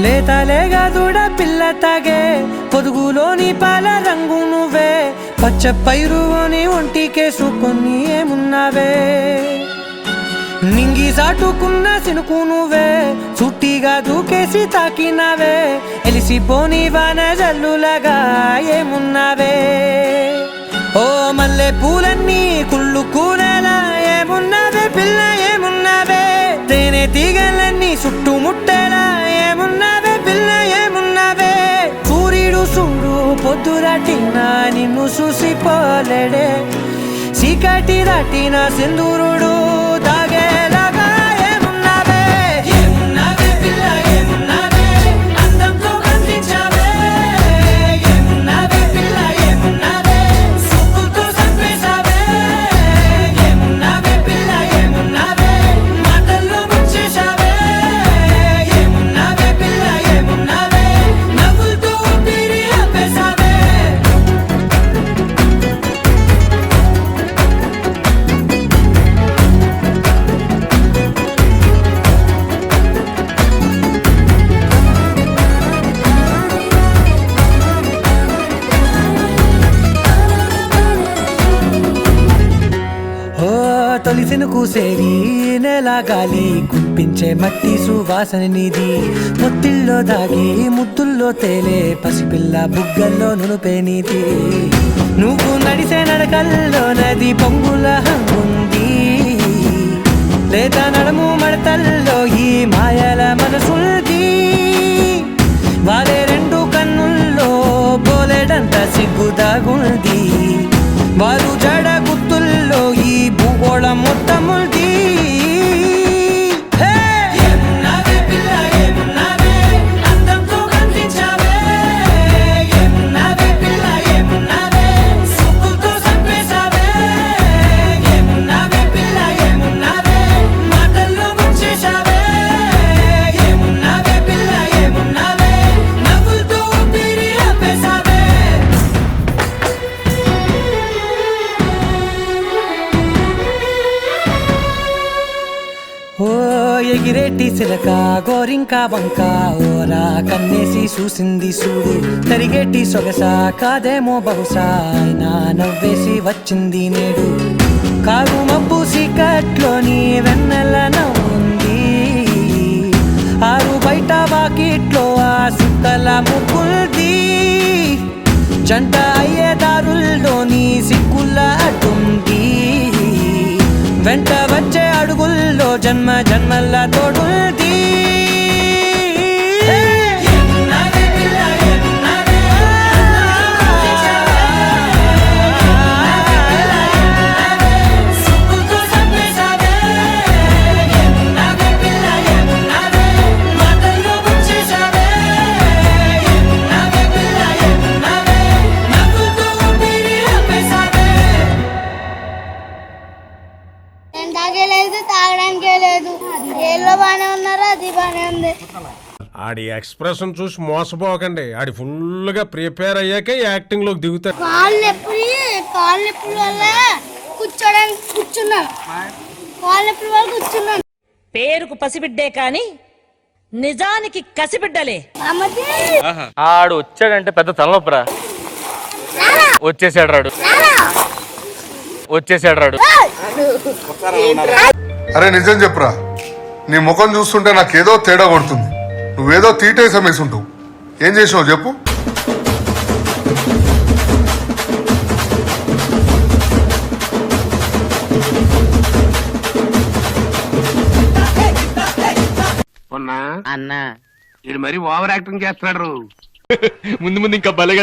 లేతలేగా దూడ పిల్ల తాగే పొదుగులోని పాల రంగు నువ్వే పచ్చ పైరుని ఒంటికేసుకొని ఏమున్నావే నింగి సాటుకున్న సినుకు నువ్వే చుట్టిగా దూకేసి తాకినావే ఎలిసిపోని వాన జల్లులగా ఏమున్నావే ఓ మల్లె పూలన్నీ కుళ్ళు కూరలా ఏమున్నావే పిల్ల ఏమున్నావే తేనె తీగలన్నీ చుట్టుముట్టేలా ఏమున్నావే పిల్ల ఏమున్నావే సూర్యుడు చూడు పొద్దురాటిన నిన్ను చూసిపోలేడే చీకటి దాటిన సింధూరుడు తాగేలాగా ఏమున్నావే ఏమున్నావే పిల్ల ఏమున్నావే అందంతో కనిపించావే ఏమున్నావే పిల్ల ఏమున్నావే సుక్కుతో చంపేశావే ఏమున్నావే పిల్ల ఏమున్నావే మాటల్లో ముంచేశావే ఏమున్నావే పిల్ల ఏమున్నావే నవ్వులతో ఊపిరి ఆపేశావే తొలిసిను కూసేగి నెల గాలి గుప్పించే మట్టి సువాసన నిధి ముత్తిల్లో దాగి ముద్దుల్లో తేలే పసిపిల్ల బుగ్గల్లో నునుపే నీతి నువ్వు నడిసే నడకల్లో నది పొంగుల హంగుంది లేదా నడుము మడతల్లో ఈ మాయల మనసుంది వారే రెండు కన్నుల్లో బోలెడంత సిగ్గుదాగుంది వారు జడ గుత్తుల్లో ఈ భూగోళం మొత్తముంది ఏమున్నావే పిల్ల ఏమున్నావే అందంతో కనిపించావే ఏమున్నావే పిల్ల ఏమున్నావే సుక్కుతో చంపేశావే ఏమున్నావే పిల్ల ఏమున్నావే మాటల్లో ముంచేశావే ఏమున్నావే పిల్ల ఏమున్నావే నవ్వులతో ఊపిరి ఆపేశావే ఓ ఎగిరేటి సిలక గోరింక వంక ఓరా కన్నేసి చూసింది చూడు తరిగేటి సొగస కాదేమో బహుశా అయినా నవ్వేసి వచ్చింది నేడు కారు మబ్బు సీకట్లోని వెన్నెల నవ్వుంది ఆరు బయట వాకిట్లో ఆ సుక్కల ముగ్గుల్ది జంట అయ్యే దారుల్లోని సిగ్గుల అడ్డుంది వెంట వచ్చే అడుగుల్లో జన్మ జన్మల్ల తోడుంది తాగడానికే లేదు ఏళ్ళో బానే ఉన్నారు అది బానే ఉంది ఆడి ఎక్స్ప్రెషన్ చూసి మోసపోకండి ఆడి ఫుల్ గా ప్రిపేర్ అయ్యాకే యాక్టింగ్ లోకి దిగుతాడు కాళ్ళు నొప్పుల వల్ల కూర్చున్నాను కాళ్ళు నొప్పుల వల్ల కూర్చున్నాను పేరుకు పసిబిడ్డే కాని నిజానికి కసిబిడ్డలే ఆడు వచ్చాడంటే పెద్ద తలనొప్పరా వచ్చేసాడు రాడు అరే నిజం చెప్పురా నీ ముఖం చూస్తుంటే నాకేదో తేడా కొడుతుంది నువ్వేదో తీటేసా మేసుంటావు ఏం చేసావు చెప్పు అన్నా ఇది మరి ఓవర్ యాక్టింగ్ చేస్తున్నాడు ముందు ఇంకా బలగా